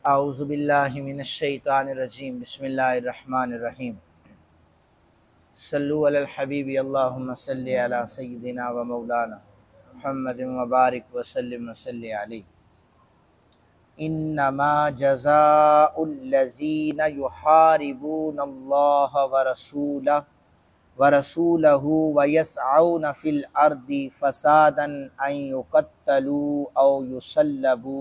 औज़ुबिल्लाहि मिनश्शैतानिर्रजीम बिस्मिल्लाहिर्रहमानिर्रहीम सल्लु अलल हबीबी अल्लाहुम्मा सल्लि अला सय्यिदिना व मौलाना मुहम्मदिन व बारिक व सल्लिम व सल्लि अलैहि। इन्नमा जज़ाउल लज़ीना युहारिबूनल्लाह व रसूलहु व यसअऊना फ़िल अर्दि फ़सादन अन युक़त्तलू औ युसल्लबू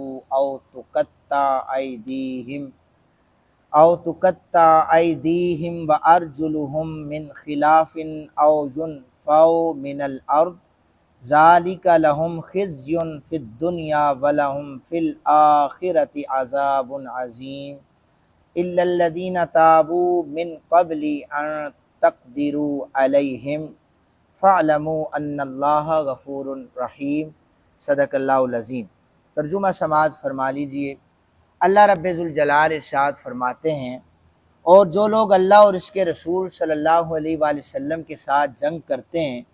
तुक़त्ता अयदीहिम व अर्जुलुहुम मिन खिलाफिन औ युनफ़ौ मिनल अर्द ज़ालिका लहुम ख़िज़्युन फ़िद दुनिया व लहुम फ़िल आखिरति अज़ाबुन अज़ीम इल्लल्लज़ीना ताबू मिन क़ब्लि अन तक़दिरू अलैहिम फ़अलमू अन्नल्लाह गफ़ूरुर रहीम। सदक़ल्लाहुल अज़ीम। तर्जुमा समाअत फरमा लीजिए। अल्लाह रब्बुल जलाल इरशाद फरमाते हैं, और जो लोग अल्लाह और इसके रसूल सल्लल्लाहु अलैहि वसल्लम के साथ जंग करते हैं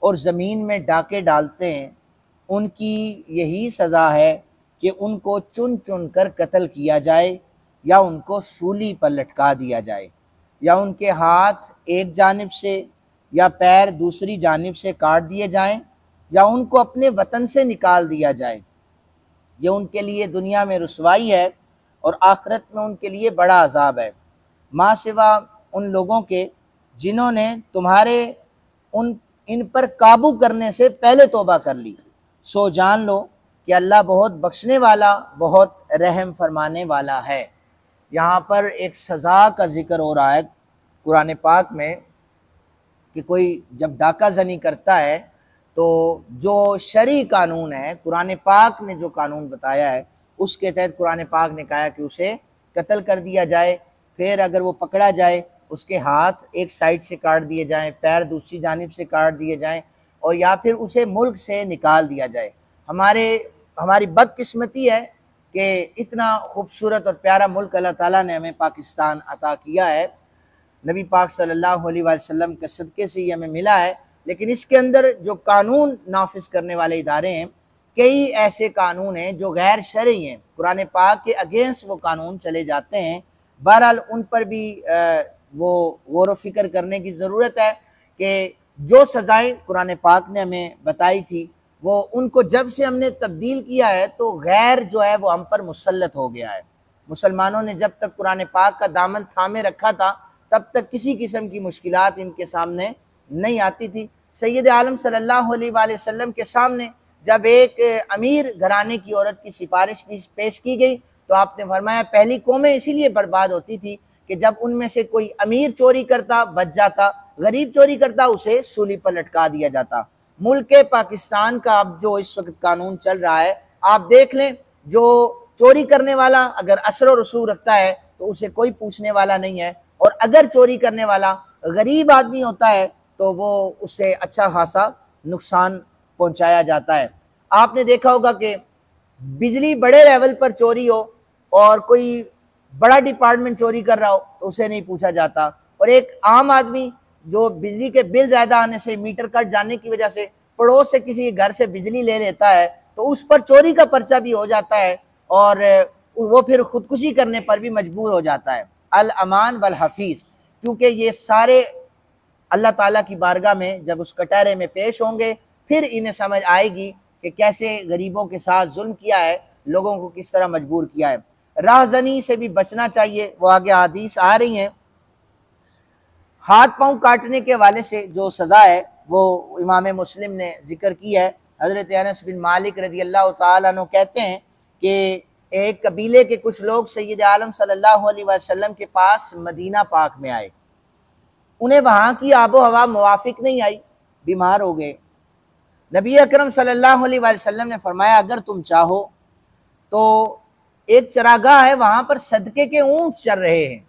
और ज़मीन में डाके डालते हैं, उनकी यही सज़ा है कि उनको चुन चुन कर कत्ल किया जाए या उनको सूली पर लटका दिया जाए, या उनके हाथ एक जानिब से या पैर दूसरी जानिब से काट दिए जाएं, या उनको अपने वतन से निकाल दिया जाए। ये उनके लिए दुनिया में रुसवाई है और आखिरत में उनके लिए बड़ा अजाब है, माँ सिवा उन लोगों के जिन्होंने तुम्हारे इन पर काबू करने से पहले तौबा कर ली। सो जान लो कि अल्लाह बहुत बख्शने वाला, बहुत रहम फरमाने वाला है। यहाँ पर एक सज़ा का जिक्र हो रहा है कुरान पाक में कि कोई जब डाका जनी करता है तो जो शरी कानून है, कुरान पाक ने जो कानून बताया है उसके तहत कुरान पाक ने कहा कि उसे कत्ल कर दिया जाए। फिर अगर वो पकड़ा जाए, उसके हाथ एक साइड से काट दिए जाएं, पैर दूसरी जानिब से काट दिए जाएं, और या फिर उसे मुल्क से निकाल दिया जाए। हमारी बदकिस्मती है कि इतना खूबसूरत और प्यारा मुल्क अल्लाह ताला ने हमें पाकिस्तान अता किया है। नबी पाक सल्लल्लाहु अलैहि वसल्लम के सदक़े से ही हमें मिला है, लेकिन इसके अंदर जो कानून नाफिज करने वाले इदारे हैं, कई ऐसे कानून हैं जो गैर शरई हैं, कुरान पाक के अगेंस्ट वो कानून चले जाते हैं। बहरहाल उन पर भी वो गौर व फिक्र करने की ज़रूरत है कि जो सज़ाएँ कुरान पाक ने हमें बताई थी वो उनको जब से हमने तब्दील किया है तो गैर जो है वो हम पर मुसल्लत हो गया है। मुसलमानों ने जब तक कुरान पाक का दामन थामे रखा था तब तक किसी किस्म की मुश्किलात इनके सामने नहीं आती थी। सैयद आलम सल्लल्लाहु अलैहि वसल्लम के सामने जब एक अमीर घराने की औरत की सिफारिश पेश की गई तो आपने फरमाया पहली कौमें इसीलिए बर्बाद होती थी कि जब उनमें से कोई अमीर चोरी करता बच जाता, गरीब चोरी करता उसे सूली पर लटका दिया जाता। मुल्क पाकिस्तान का अब जो इस वक्त कानून चल रहा है, आप देख लें, जो चोरी करने वाला अगर असर व रसूख रखता है तो उसे कोई पूछने वाला नहीं है, और अगर चोरी करने वाला गरीब आदमी होता है तो वो उससे अच्छा खासा नुकसान पहुंचाया जाता है। आपने देखा होगा कि बिजली बड़े लेवल पर चोरी हो और कोई बड़ा डिपार्टमेंट चोरी कर रहा हो तो उसे नहीं पूछा जाता, और एक आम आदमी जो बिजली के बिल ज़्यादा आने से, मीटर कट जाने की वजह से पड़ोस से किसी घर से बिजली ले लेता है तो उस पर चोरी का पर्चा भी हो जाता है और वो फिर खुदकुशी करने पर भी मजबूर हो जाता है। अल अमान वल हफीज़, क्योंकि ये सारे अल्लाह ताला की बारगाह में जब उस कटहरे में पेश होंगे फिर इन्हें समझ आएगी कि कैसे गरीबों के साथ जुल्म किया है, लोगों को किस तरह मजबूर किया है। राहज़नी से भी बचना चाहिए, वो आगे हदीस आ रही हैं। हाथ पाँव काटने के वाले से जो सज़ा है वो इमाम मुस्लिम ने जिक्र की है। हज़रत अनस बिन मालिक रज़ी अल्लाह तआला अन्हु कहते हैं कि एक कबीले के कुछ लोग सैयद आलम सल्लल्लाहु अलैहि वसल्लम के पास मदीना पाक में आए। उन्हें वहाँ की आबो हवा मुवाफिक नहीं आई, बीमार हो गए। नबी अकरम सल्लल्लाहु अलैहि वसल्लम ने फरमाया अगर तुम चाहो तो एक चरागाह है, वहाँ पर सदके के ऊँट चर रहे हैं,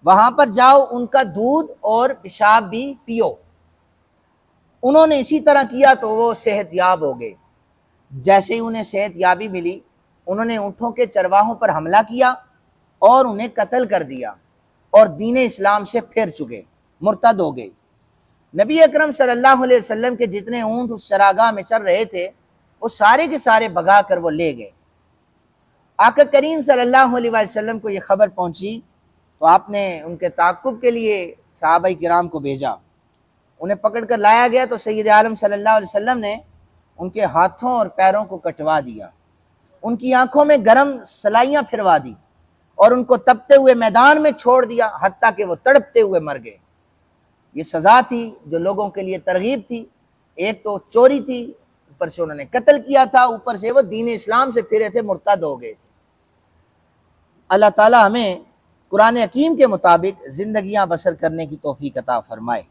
वहाँ पर जाओ, उनका दूध और पेशाब भी पियो। उन्होंने इसी तरह किया तो वो सेहतयाब हो गए। जैसे ही उन्हें सेहतयाबी मिली उन्होंने ऊँटों के चरवाहों पर हमला किया और उन्हें कत्ल कर दिया और दीन इस्लाम से फिर चुके, मुर्तद हो गए। नबी अकरम सल्लल्लाहु अलैहि वसल्लम के जितने ऊँट उस चरागाह में चल रहे थे वो सारे के सारे भगा कर वो ले गए। आका करीम सल्लल्लाहु अलैहि वसल्लम को ये खबर पहुंची तो आपने उनके ताक़ुब के लिए सहाबाई किराम को भेजा। उन्हें पकड़ कर लाया गया तो सैयद आलम सल्लल्लाहु अलैहि वसल्लम ने उनके हाथों और पैरों को कटवा दिया, उनकी आंखों में गर्म सलाइयाँ फिरवा दी और उनको तपते हुए मैदान में छोड़ दिया, हत्ता कि वो तड़पते हुए मर गए। ये सज़ा थी जो लोगों के लिए तरगीब थी। एक तो चोरी थी, ऊपर से उन्होंने कत्ल किया था, ऊपर से वो दीन इस्लाम से फिरे थे, मुर्तद हो गए थे। अल्लाह ताला हमें कुरान हकीम के मुताबिक ज़िंदगियाँ बसर करने की तौफीक अता फरमाए।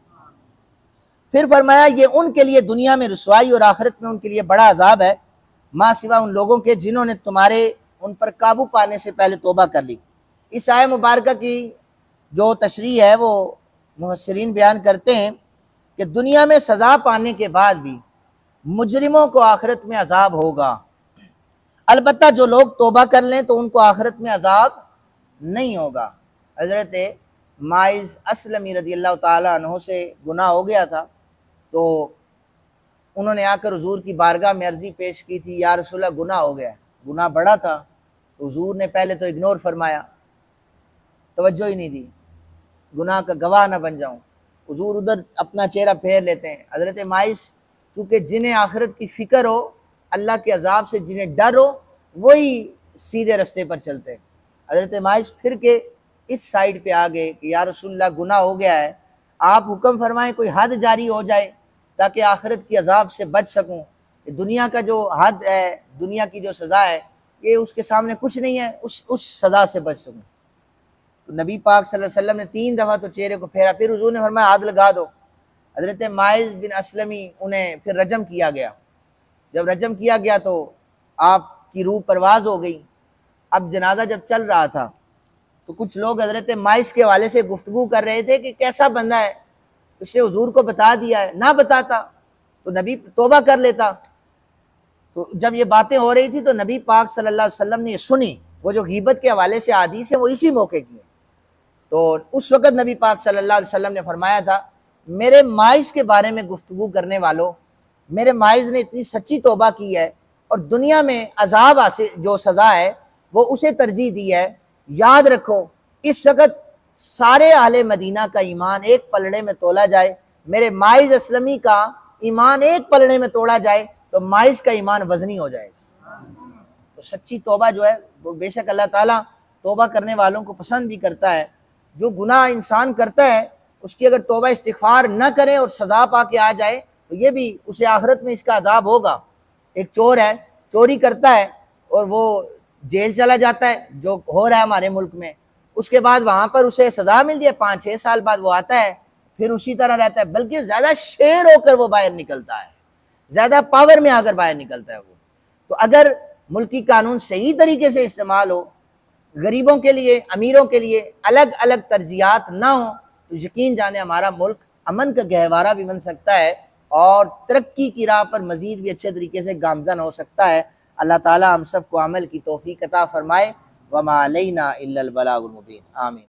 फिर फरमाया ये उनके लिए दुनिया में रुसवाई और आखिरत में उनके लिए बड़ा अजाब है, माँ सिवा उन लोगों के जिन्होंने तुम्हारे उन पर काबू पाने से पहले तौबा कर ली। इस आय मुबारक की जो तशरीह है वो मुफस्सिरीन बयान करते हैं कि दुनिया में सज़ा पाने के बाद भी मुजरिमों को आखिरत में अजाब होगा। अलबत्ता जो लोग तौबा कर लें तो उनको आखिरत में अजाब नहीं होगा। हज़रत माइज़ असलमी रज़ियल्लाहु ताला अन्हु से गुनाह हो गया था तो उन्होंने आकर हुजूर की बारगाह में अर्जी पेश की थी, या रसूलल्लाह गुनाह हो गया। गुनाह बड़ा था तो हुजूर ने पहले तो इग्नोर फरमाया, तवज्जो ही नहीं दी, गुनाह का गवाह ना बन जाऊं। हुजूर उधर अपना चेहरा फेर लेते हैं। हज़रत माइस चूँकि जिन्हें आखिरत की फ़िक्र हो, अल्लाह के अजाब से जिन्हें डर हो, वही सीधे रास्ते पर चलते हैं। हज़रत माइस फिर के इस साइड पे आ गए कि या रसूलल्लाह गुनाह हो गया है, आप हुक्म फरमाएं कोई हद जारी हो जाए ताकि आखिरत की अजाब से बच सकूं। दुनिया का जो हद है, दुनिया की जो सज़ा है, ये उसके सामने कुछ नहीं है, उस सज़ा से बच सकूं। तो नबी पाक सल्लल्लाहु अलैहि वसल्लम ने 3 दफ़ा तो चेहरे को फेरा, फिर हुजूर ने फरमाया हाथ लगा दो। हज़रत माइज़ बिन असलमी उन्हें फिर रजम किया गया। जब रजम किया गया तो आपकी रूह परवाज हो गई। अब जनाजा जब चल रहा था तो कुछ लोग हज़रत माइज़ के हवाले से गुफ्तगू कर रहे थे कि कैसा बंदा है, उसने हुजूर को बता दिया है, ना बताता तो नबी तौबा कर लेता। तो जब ये बातें हो रही थी तो नबी पाक सल्लल्लाहु अलैहि वसल्लम ने ये सुनी। वो जो गीबत के हवाले से हदीस है वो इसी मौके की है। तो उस वक़्त नबी पाक सल्लल्लाहु अलैहि वसल्लम ने फरमाया था, मेरे माइज़ के बारे में गुफ्तगू करने वालों, मेरे माइज़ ने इतनी सच्ची तौबा की है और दुनिया में अजाब हासिल जो सज़ा है वो उसे तरजीह दी है। याद रखो इस वक़्त सारे अहले मदीना का ईमान एक पलड़े में तोला जाए, मेरे माइज़ असलमी का ईमान एक पलड़े में तोड़ा जाए तो माइज़ का ईमान वज़नी हो जाएगा। तो सच्ची तौबा जो है वो बेशक अल्लाह ताला तौबा करने वालों को पसंद भी करता है। जो गुनाह इंसान करता है उसकी अगर तौबा इस्तिग़फ़ार न करे और सज़ा पा के आ जाए तो ये भी उसे आखिरत में इसका अजाब होगा। एक चोर है, चोरी करता है और वो जेल चला जाता है, जो हो रहा है हमारे मुल्क में। उसके बाद वहाँ पर उसे सज़ा मिलती है, 5-6 साल बाद वो आता है, फिर उसी तरह रहता है, बल्कि ज़्यादा शेर होकर वो बाहर निकलता है, ज़्यादा पावर में आकर बाहर निकलता है वो। तो अगर मुल्की कानून सही तरीके से इस्तेमाल हो, गरीबों के लिए, अमीरों के लिए अलग अलग तरजीहात ना हो, तो यकीन जाने हमारा मुल्क अमन का गहवारा भी बन सकता है और तरक्की की राह पर मज़ीद भी अच्छे तरीके से गामज़न हो सकता है। अल्लाह ताला हम सबको अमल की तौफीक अता फ़रमाए। वमा अलैना इल्लल बलागुल मुबीन। आमीन।